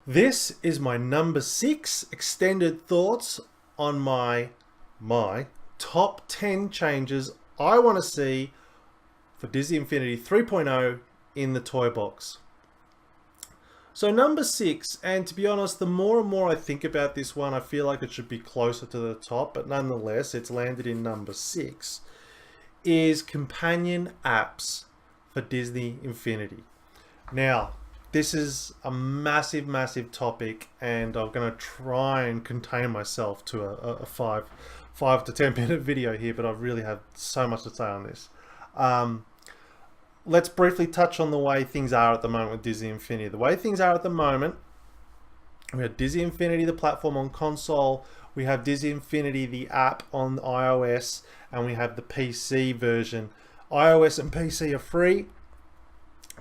This is my number 6 extended thoughts on my top 10 changes I want to see for Disney Infinity 3.0 in the toy box. So number 6, and to be honest, the more and more I think about this one, I feel like it should be closer to the top, but nonetheless, it's landed in number 6, is companion apps for Disney Infinity. Now, this is a massive, massive topic, and I'm going to try and contain myself to a 5 to 10 minute video here, but I really have so much to say on this. Let's briefly touch on the way things are at the moment with Disney Infinity. The way things are at the moment, we have Disney Infinity, the platform on console, we have Disney Infinity, the app on iOS, and we have the PC version. iOS and PC are free,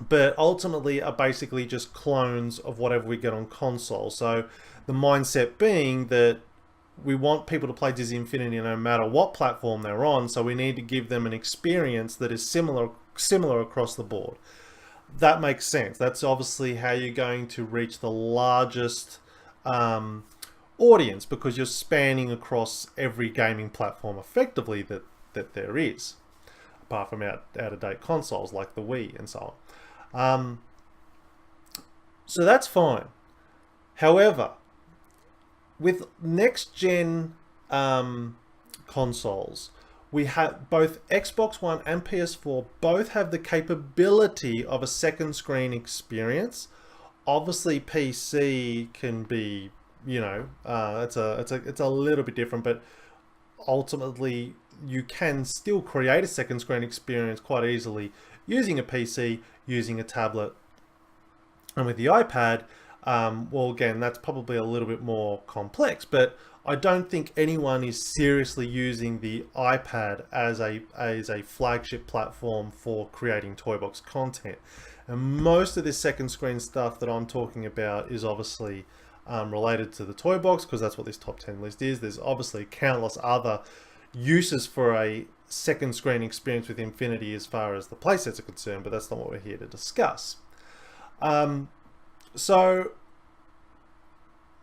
but ultimately are basically just clones of whatever we get on console. So the mindset being that we want people to play Disney Infinity no matter what platform they're on, so we need to give them an experience that is similar across the board. That makes sense. That's obviously how you're going to reach the largest audience, because you're spanning across every gaming platform effectively that there is, apart from out-of-date consoles like the Wii and so on. So that's fine. However, with next-gen consoles, we have both Xbox One and PS4 both have the capability of a second screen experience. Obviously, PC can be, it's a little bit different, but ultimately you can still create a second screen experience quite easily using a PC, using a tablet, and with the iPad. Well, again, that's probably a little bit more complex, but I don't think anyone is seriously using the iPad as a flagship platform for creating toy box content. And most of this second screen stuff that I'm talking about is obviously related to the toy box, because that's what this top 10 list is. There's obviously countless other uses for a second screen experience with Infinity as far as the playsets are concerned, but that's not what we're here to discuss. So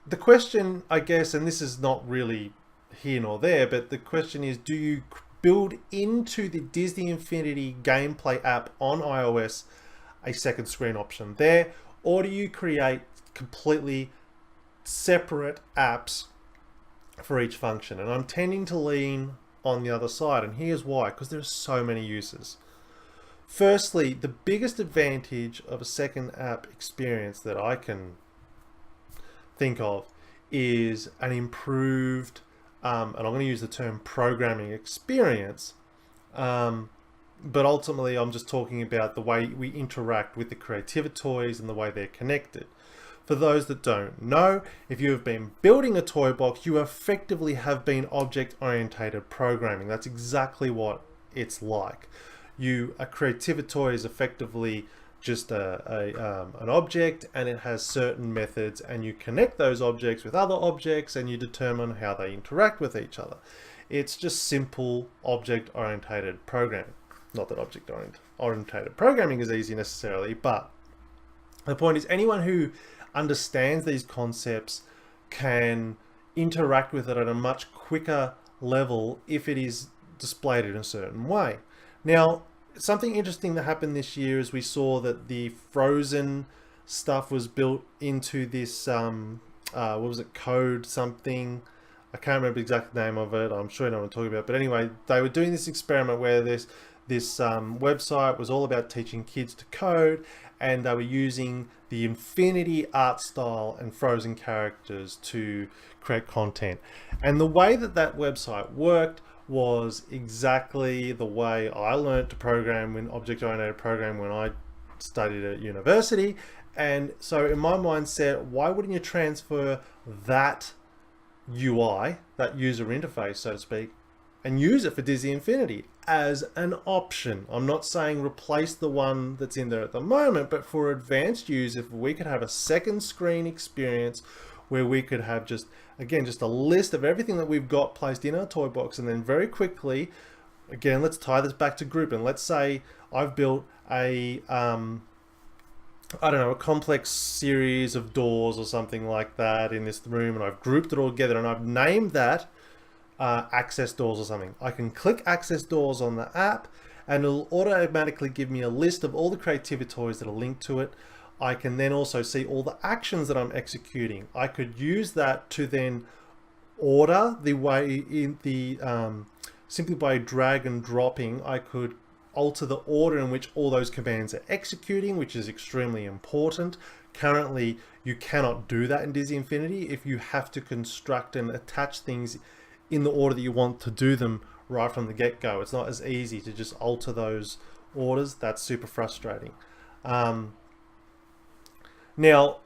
the question, I guess, and this is not really here nor there, but the question is, do you build into the Disney Infinity gameplay app on iOS a second screen option there, or do you create completely separate apps for each function? And I'm tending to lean on the other side, and here's why, because there's so many uses. Firstly, the biggest advantage of a second app experience that I can think of is an improved, and I'm going to use the term programming experience, but ultimately I'm just talking about the way we interact with the Creativa toys and the way they're connected. For those that don't know, if you have been building a toy box, you effectively have been object-oriented programming. That's exactly what it's like. A Creativa toy is effectively just an object, and it has certain methods, and you connect those objects with other objects and you determine how they interact with each other. It's just simple object-oriented programming. Not that object-oriented programming is easy necessarily, but the point is anyone who understands these concepts can interact with it at a much quicker level if it is displayed in a certain way. Now, something interesting that happened this year is we saw that the Frozen stuff was built into this, what was it, code something? I can't remember the exact name of it. I'm sure you know what I'm talking about. But anyway, they were doing this experiment where this website was all about teaching kids to code, and they were using the Infinity art style and Frozen characters to create content. And the way that website worked was exactly the way I learned to program, when object-oriented programming, when I studied at university. And so in my mindset, why wouldn't you transfer that UI, that user interface, so to speak, and use it for Disney Infinity as an option? I'm not saying replace the one that's in there at the moment, but for advanced use, if we could have a second screen experience where we could have just a list of everything that we've got placed in our toy box, and then very quickly, again, let's tie this back to group, and let's say I've built a I don't know, a complex series of doors or something like that in this room, and I've grouped it all together and I've named that access doors or something. I can click access doors on the app and it'll automatically give me a list of all the creativity toys that are linked to it. I can then also see all the actions that I'm executing. I could use that to then order the way in the simply by drag and dropping. I could alter the order in which all those commands are executing, which is extremely important. Currently, you cannot do that in Disney Infinity. If you have to construct and attach things in the order that you want to do them right from the get-go, it's not as easy to just alter those orders. That's super frustrating. Now,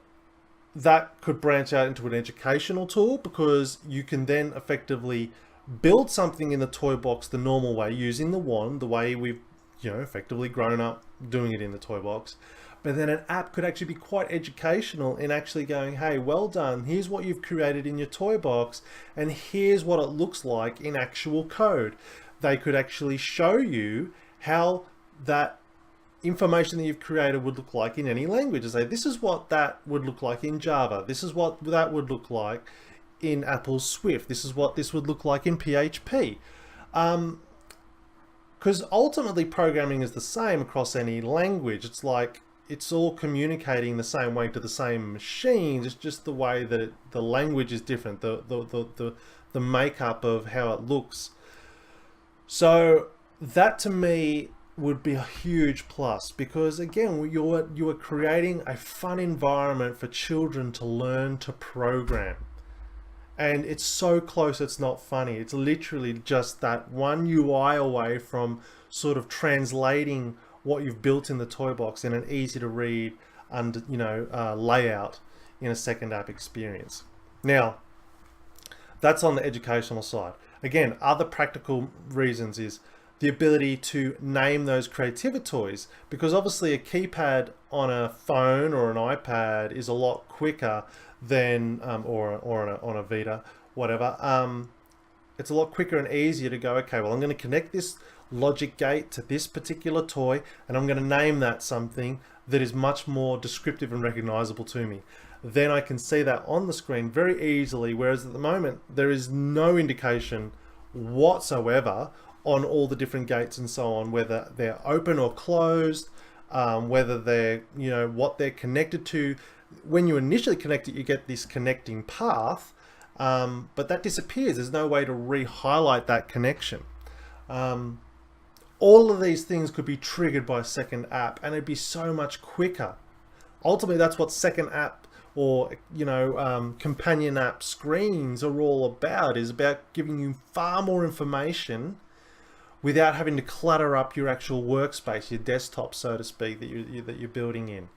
that could branch out into an educational tool, because you can then effectively build something in the toy box the normal way, using the wand, the way we've effectively grown up doing it in the toy box. But then an app could actually be quite educational in actually going, hey, well done, here's what you've created in your toy box, and here's what it looks like in actual code. They could actually show you how that information that you've created would look like in any language, and say, this is what that would look like in Java, this is what that would look like in Apple's Swift, this is what this would look like in PHP. Because ultimately programming is the same across any language. It's like it's all communicating the same way to the same machines. It's just the way that the language is different, the makeup of how it looks. So that to me would be a huge plus, because again, you are creating a fun environment for children to learn to program. And it's so close it's not funny. It's literally just that one UI away from sort of translating what you've built in the toy box in an easy to read and layout in a second app experience. Now, that's on the educational side. Again, other practical reasons is the ability to name those creativity toys, because obviously a keypad on a phone or an iPad is a lot quicker than or on a Vita, whatever. It's a lot quicker and easier to go, okay, well, I'm going to connect this logic gate to this particular toy, and I'm going to name that something that is much more descriptive and recognizable to me. Then I can see that on the screen very easily, whereas at the moment there is no indication whatsoever on all the different gates and so on, whether they're open or closed, whether they're, what they're connected to. When you initially connect it, you get this connecting path, but that disappears. There's no way to re-highlight that connection. All of these things could be triggered by a second app, and it'd be so much quicker. Ultimately, that's what second app or companion app screens are all about, is about giving you far more information without having to clutter up your actual workspace, your desktop, so to speak, that you're building in.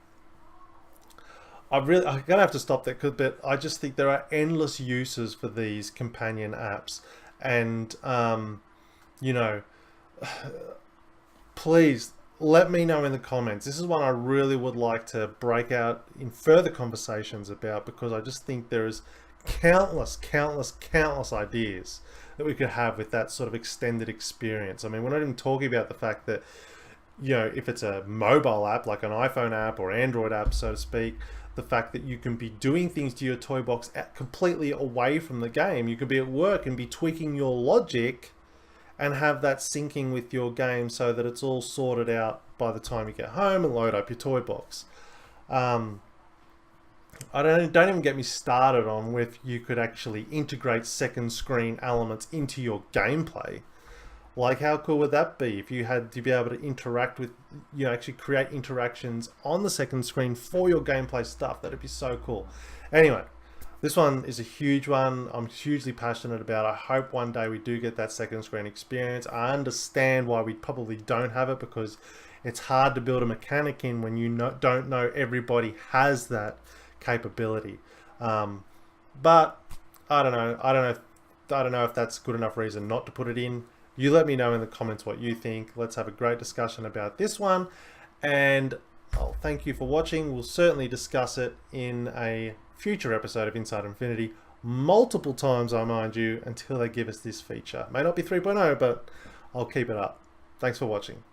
I'm gonna have to stop there, but I just think there are endless uses for these companion apps, and please let me know in the comments. This is one I really would like to break out in further conversations about, because I just think there is countless ideas that we could have with that sort of extended experience. I mean, we're not even talking about the fact that, if it's a mobile app, like an iPhone app or Android app, so to speak, the fact that you can be doing things to your toy box completely away from the game. You could be at work and be tweaking your logic and have that syncing with your game so that it's all sorted out by the time you get home and load up your toy box. Don't even get me started on if you could actually integrate second screen elements into your gameplay. Like, how cool would that be if you had to be able to interact with, actually create interactions on the second screen for your gameplay stuff? That'd be so cool. Anyway, this one is a huge one. I'm hugely passionate about. I hope one day we do get that second screen experience. I understand why we probably don't have it, because it's hard to build a mechanic in when you don't know everybody has that capability. But I don't know if that's good enough reason not to put it in. You let me know in the comments what you think. Let's have a great discussion about this one, and I'll thank you for watching. We'll certainly discuss it in a future episode of Inside Infinity, multiple times, I mind you, until they give us this feature. May not be 3.0, but I'll keep it up. Thanks for watching.